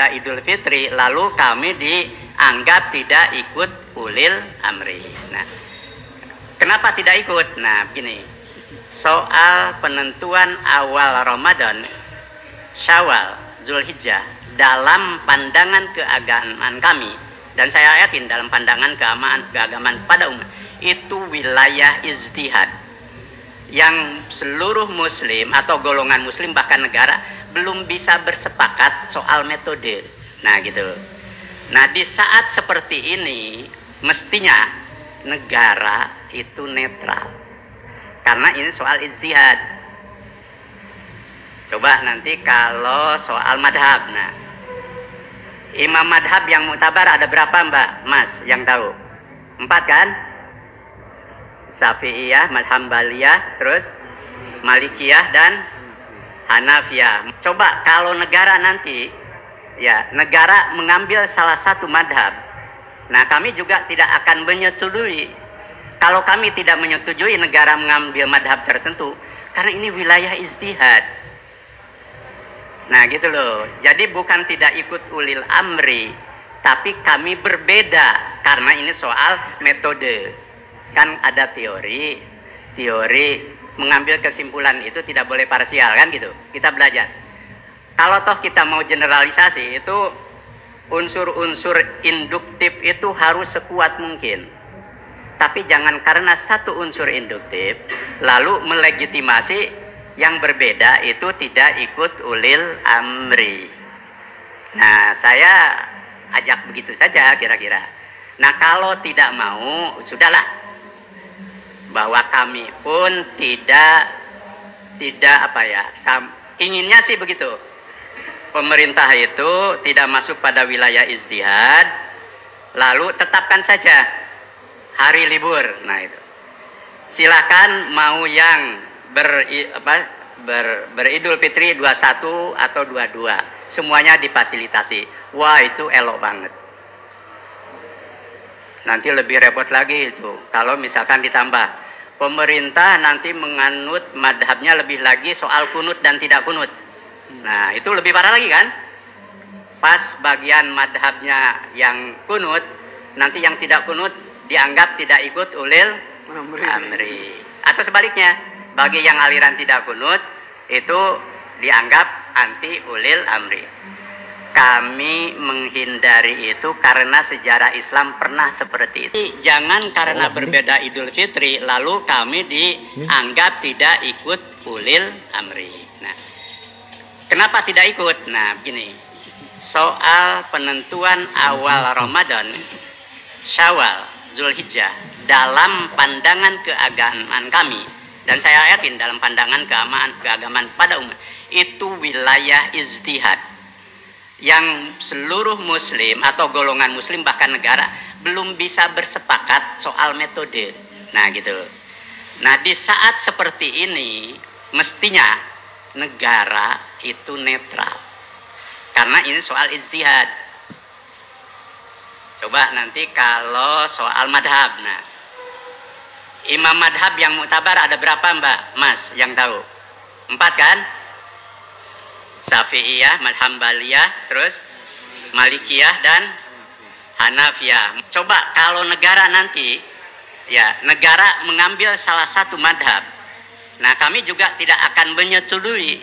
berbeda Idul Fitri, lalu kami dianggap tidak ikut ulil amri. Nah, kenapa tidak ikut? Nah, begini, soal penentuan awal Ramadan, Syawal, Zulhijjah dalam pandangan keagamaan kami, dan saya yakin dalam pandangan keagamaan pada umat, itu wilayah ijtihad yang seluruh muslim atau golongan muslim bahkan negara belum bisa bersepakat soal metode. Nah gitu. Nah di saat seperti ini mestinya negara itu netral, karena ini soal ijtihad. Coba nanti kalau soal madhab, nah imam madhab yang muktabar ada berapa Mbak Mas yang tahu? 4 kan? Syafi'iyah, Hanbaliyah, terus Malikiyah dan Hanafiyah. Coba kalau negara nanti, ya negara mengambil salah satu madhab, nah kami juga tidak akan menyetujui. Kalau kami tidak menyetujui negara mengambil madhab tertentu, karena ini wilayah ijtihad. Nah gitu loh. Jadi bukan tidak ikut ulil amri, tapi kami berbeda karena ini soal metode. Kan ada teori mengambil kesimpulan itu tidak boleh parsial kan gitu. Kita belajar. Kalau toh kita mau generalisasi, itu unsur-unsur induktif itu harus sekuat mungkin. Tapi jangan karena satu unsur induktif lalu melegitimasi yang berbeda itu tidak ikut ulil amri. Nah, saya ajak begitu saja kira-kira. Nah, kalau tidak mau, sudahlah. Bahwa kami pun tidak inginnya sih begitu. Pemerintah itu tidak masuk pada wilayah ijtihad, lalu tetapkan saja hari libur. Nah itu. Silakan mau yang beridul fitri 21 atau 22, semuanya difasilitasi. Wah, itu elok banget. Nanti lebih repot lagi itu kalau misalkan ditambah pemerintah nanti menganut madhabnya lebih lagi soal kunut dan tidak kunut. Nah itu lebih parah lagi kan. Pas bagian madhabnya yang kunut, nanti yang tidak kunut dianggap tidak ikut ulil amri. Atau sebaliknya, bagi yang aliran tidak kunut itu dianggap anti ulil amri. Kami menghindari itu karena sejarah Islam pernah seperti itu. Jangan karena berbeda Idul Fitri lalu kami dianggap tidak ikut ulil amri. Nah, kenapa tidak ikut? Nah, begini. Soal penentuan awal Ramadan, Syawal, Zulhijjah dalam pandangan keagamaan kami, dan saya yakin dalam pandangan keagamaan pada umat, itu wilayah ijtihad yang seluruh muslim atau golongan muslim bahkan negara belum bisa bersepakat soal metode. Nah gitu. Nah di saat seperti ini mestinya negara itu netral, karena ini soal ijtihad. Coba nanti kalau soal madhab, nah imam madhab yang muktabar ada berapa Mbak Mas yang tahu? 4 kan? Syafi'iyah, Hanbaliyah, terus Malikiyah dan Hanafiyah. Coba kalau negara nanti, ya negara mengambil salah satu madhab, nah kami juga tidak akan menyetujui.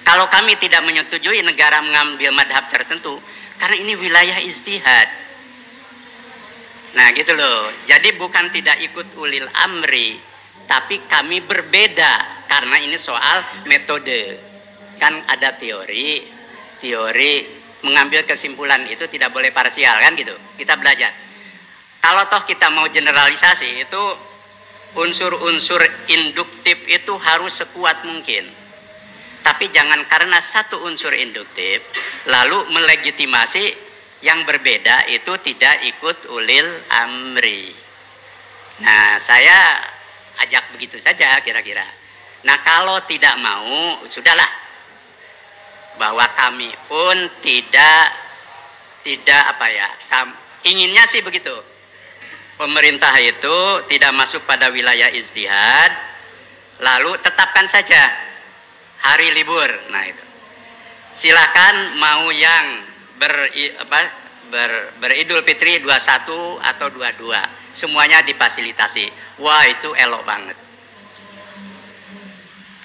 Kalau kami tidak menyetujui negara mengambil madhab tertentu, karena ini wilayah ijtihad. Nah gitu loh. Jadi bukan tidak ikut ulil amri, tapi kami berbeda karena ini soal metode. Kan ada teori mengambil kesimpulan itu tidak boleh parsial kan gitu. Kita belajar. Kalau toh kita mau generalisasi, itu unsur-unsur induktif itu harus sekuat mungkin. Tapi jangan karena satu unsur induktif lalu melegitimasi yang berbeda itu tidak ikut ulil amri. Nah, saya ajak begitu saja kira-kira. Nah, kalau tidak mau, sudahlah. Bahwa kami pun tidak inginnya sih begitu. Pemerintah itu tidak masuk pada wilayah ijtihad, lalu tetapkan saja hari libur. Nah itu. Silakan mau yang beridul fitri 21 atau 22, semuanya difasilitasi. Wah, itu elok banget.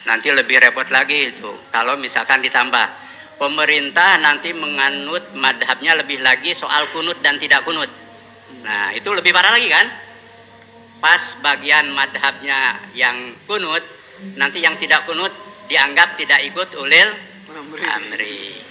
Nanti lebih repot lagi itu kalau misalkan ditambah pemerintah nanti menganut madhabnya lebih lagi soal kunut dan tidak kunut. Nah, itu lebih parah lagi kan? Pas bagian madhabnya yang kunut, nanti yang tidak kunut dianggap tidak ikut ulil amri.